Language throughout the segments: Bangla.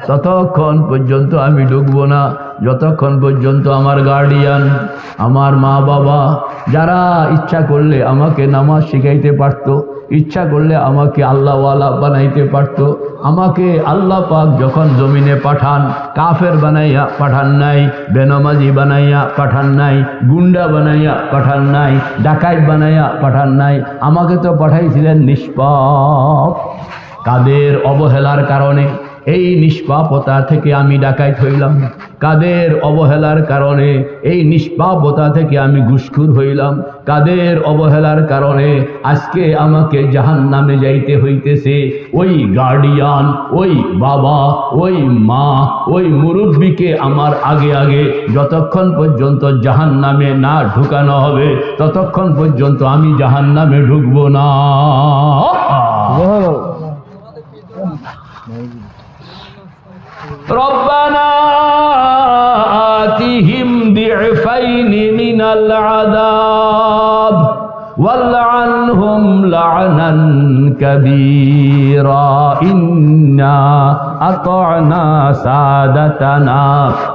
ততক্ষণ পর্যন্ত আমি ঢুকবো না, যতক্ষণ পর্যন্ত আমার গার্ডিয়ান, আমার মা বাবা, যারা ইচ্ছা করলে আমাকে নামাজ শিখাইতে পারত, ইচ্ছা করলে আমাকে আল্লাহওয়ালা বানাইতে পারত। আমাকে আল্লাহ পাক যখন জমিনে পাঠান, কাফের বানাইয়া পাঠান নাই, বেনামাজি বানাইয়া পাঠান নাই, গুন্ডা বানাইয়া পাঠান নাই, ডাকাত বানাইয়া পাঠান নাই। আমাকে তো পাঠাইছিলেন নিষ্পাপ। কাদের অবহেলার কারণে এই নিষ্পাপতা থেকে আমি ডাকাত হইলাম? কাদের অবহেলার কারণে এই নিষ্পাপতা থেকে আমি ঘুষখোর হইলাম? কাদের অবহেলার কারণে আজকে আমাকে জাহান্নামে যাইতে হইতেছে? ওই গার্ডিয়ান, ওই বাবা, ওই মা, ওই মুরব্বিকে আমার আগে আগে যতক্ষণ পর্যন্ত জাহান্নামে না ঢুকানো হবে ততক্ষণ পর্যন্ত আমি জাহান্নামে ঢুকবো না। ربنا آتهم ضعفين من العذاب والعنهم لعنا كبيرا إنا أطعنا سادتنا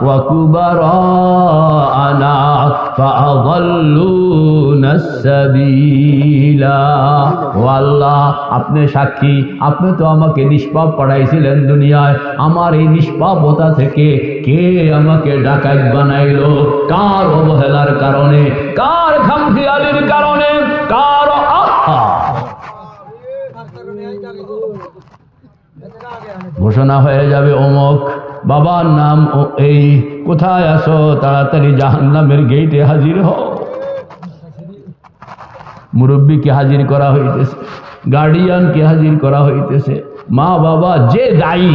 وكبراءنا فأضلونا السبيلا। والله আপনি সাক্ষী, আপনি তো আমাকে নিষ্পাপ পাঠাইছিলেন দুনিয়ায়। আমার এই নিষ্পাপতা থেকে কে আমাকে ডাকাত বানাইলো? কার অবহেলার কারণে? কার খামখেয়ালির কারণে? কার ঘোষণা হয়ে যাবে অমুক বাবার নাম এই, কোথায় আসো? তাড়াতাড়ি জাহান্নামের গেটে হাজির হও। মুরব্বীকে হাজির করা হইতেছে, গার্ডিয়ানকে হাজির করা হইতেছে, মা বাবা যে দায়ী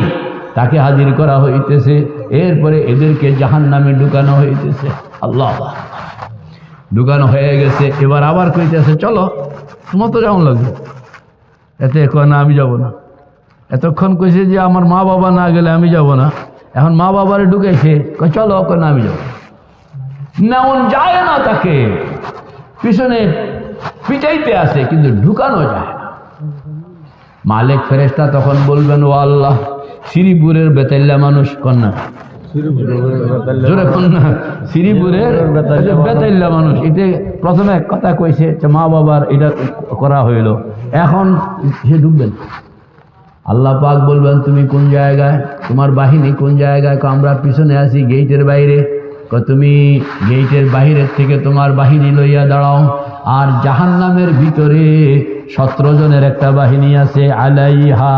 তাকে হাজির করা হইতেছে। এরপরে এদেরকে জাহান্নামে ঢুকানো হইতেছে। আল্লাহ, ঢুকানো হয়ে গেছে। এবার আবার কইতেছে চলো, তোমার তো যেমন লাগবে। এতে কয় না আমি যাব না। এতক্ষণ কইছে যে আমার মা বাবা না গেলে আমি যাব না, এখন মা বাবারে ঢুকেছে, কয় চলো, কয় না আমি যাব না। যায় না, তাকে পিছনে পিটাইতে আসে কিন্তু ঢুকানো যায় না। মালিক ফেরেশতা তখন বলবেন, ও আল্লাহ, শ্রীপুরের বেতাল্লা মানুষ, কন্যা জোরে কন্যা, শ্রীপুরের বেতাল্লা মানুষ, এটা প্রথমে এক কথা কইছে যে মা বাবার এটা করা হইল, এখন সে ঢুকবেন। আল্লাহ পাক বলবেন, তুমি কোন জায়গায়? তোমার বাহিনী কোন জায়গায়? আমরা পিছনে আছি গেটের বাইরে। তুমি গেটের বাহিরের থেকে তোমার বাহিনী লইয়া দাঁড়াও। আর জাহান্নামের ভিতরে 17 জনের একটা বাহিনী আছে, আলাইহা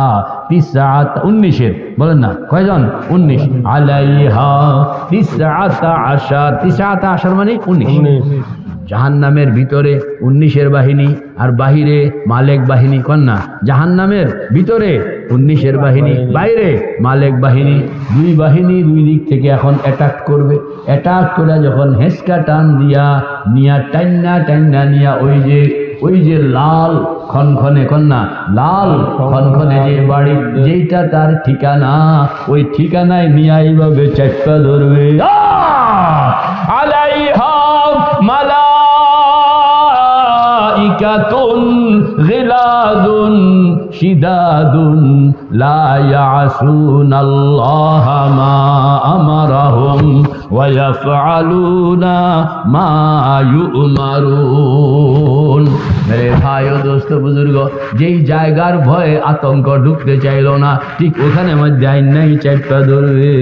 19, বলেন না কয়জন? 19। আলাইহা 19 মানে 19। জাহান্নামের ভিতরে 19-এর বাহিনী, আর বাহিরে মালেক বাহিনী। কন্যা জাহান্নামের ভিতরে 19-এর বাহিনী, বাইরে মালেক বাহিনী। দুই বাহিনী দুই দিক থেকে এখন অ্যাটাক করবে। অ্যাটাক করে যখন হেঁচকা টান দিয়া নিয়া টান্না নিয়া ওই যে লাল খনখনে, কন্যা লাল খনখনে যে বাড়ি, যেইটা তার ঠিকানা, ওই ঠিকানায় নিয়ে এইভাবে চাপা ধরবে। আলাইহা মালাইকাতুন গিলাদুন শিদাদুন লা ইয়াসুনাল্লাহা মা আমারাহুম ওয়া ইয়াফআলুনা মা ইউমারুন। মেরে ভাই ও দোস্ত বুজুর্গ, যেই জায়গার ভয়ে আতঙ্ক ঢুকতে চাইল না, ঠিক ওখানে মধ্যে আইন নাই চাপা ধরবে।